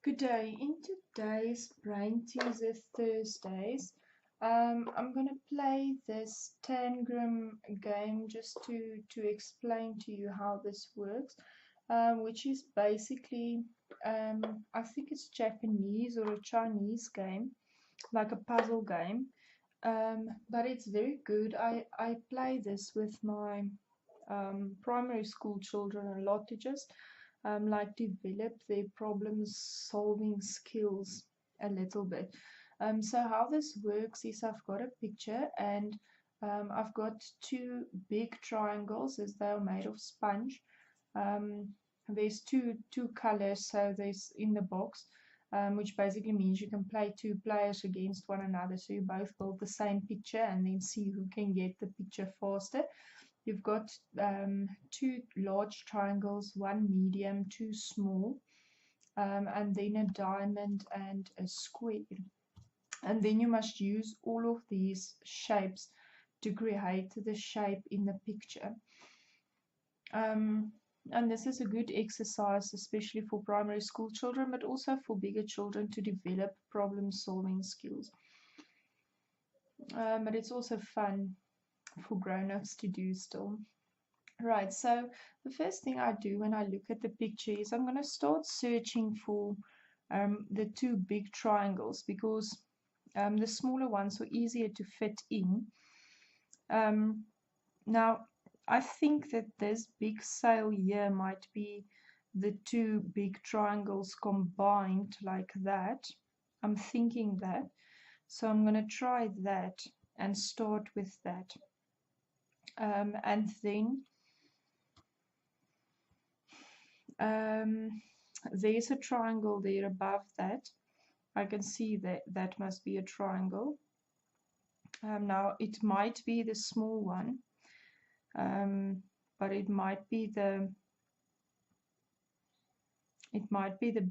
Good day. In today's Brain Teaser Thursdays, I'm going to play this tangram game just to explain to you how this works, which is basically, I think it's Japanese or a Chinese game, like a puzzle game, but it's very good. I play this with my primary school children a lot to just like develop their problem solving skills a little bit. So how this works is I've got a picture and I've got two big triangles as they're made of sponge. Um, there's two colors, so there's in the box, which basically means you can play two players against one another. So you both build the same picture and then see who can get the picture faster. You've got two large triangles, one medium, two small, and then a diamond and a square. And then you must use all of these shapes to create the shape in the picture. And this is a good exercise, especially for primary school children, but also for bigger children to develop problem solving skills. But it's also fun for grown-ups to do still. Right, so the first thing I do when I look at the picture is I'm going to start searching for the two big triangles because the smaller ones are easier to fit in. Now, I think that this big sail here might be the two big triangles combined like that. I'm thinking that. So I'm going to try that and start with that. And then there's a triangle there above that. I can see that that must be a triangle. Now it might be the small one, but it might be the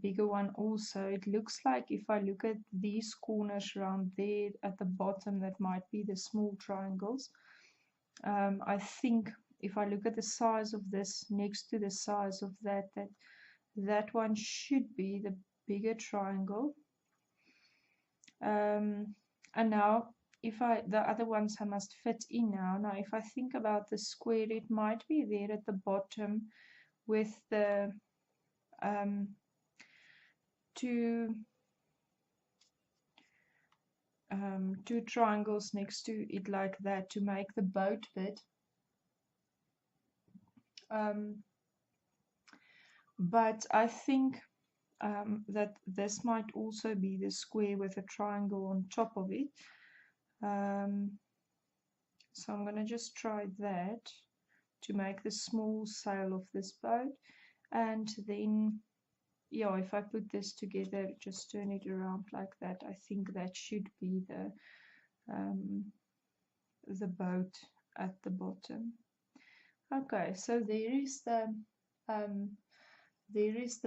bigger one also. It looks like if I look at these corners around there at the bottom, that might be the small triangles. I think if I look at the size of this next to the size of that one should be the bigger triangle. And now the other ones I must fit in now. Now if I think about the square, it might be there at the bottom with the two triangles next to it like that to make the boat bit. But I think that this might also be the square with a triangle on top of it. So I'm going to just try that to make the small sail of this boat. And then, yeah, if I put this together, just turn it around like that, I think that should be the boat at the bottom. Okay, so there is the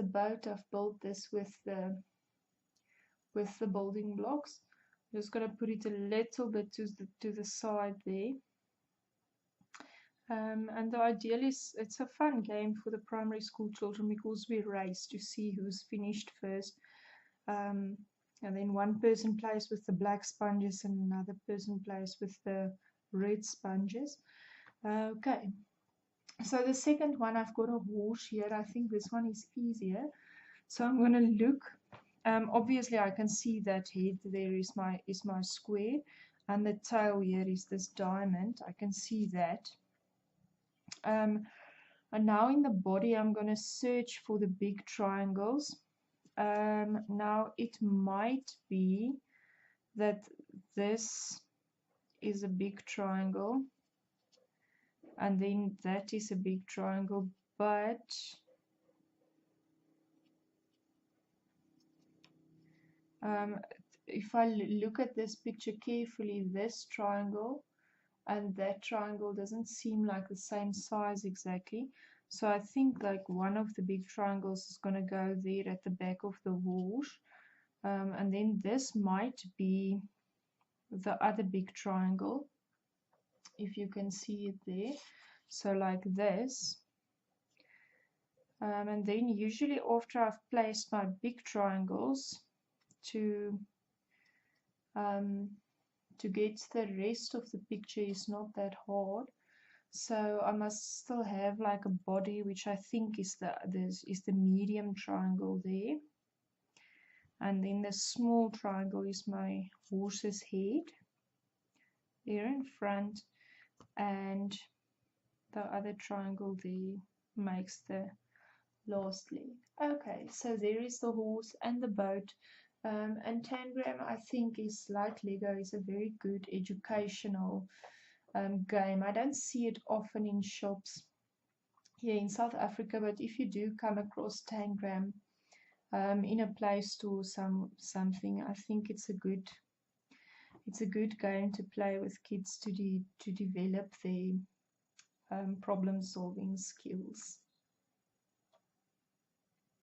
boat. I've built this with the building blocks. I'm just going to put it a little bit to the side there. And the ideal is it's a fun game for the primary school children because we race to see who's finished first. And then one person plays with the black sponges and another person plays with the red sponges. Okay, so the second one, I've got a horse here. I think this one is easier. So I'm going to look. Obviously, I can see that head there is my square, and the tail here is this diamond. I can see that. And now in the body, I'm going to search for the big triangles. Now it might be that this is a big triangle and then that is a big triangle, but if I look at this picture carefully, this triangle and that triangle doesn't seem like the same size exactly. So I think like one of the big triangles is going to go there at the back of the horse. And then this might be the other big triangle, if you can see it there. So like this. And then usually after I've placed my big triangles to um, to get the rest of the picture is not that hard. So I must still have like a body, which I think is the medium triangle there. And then the small triangle is my horse's head there in front, and the other triangle there makes the last leg. Okay, so there is the horse and the boat. And tangram, I think, is like Lego, is a very good educational game. I don't see it often in shops here in South Africa, but if you do come across tangram in a Play Store, something, I think it's a good game to play with kids to develop their problem solving skills.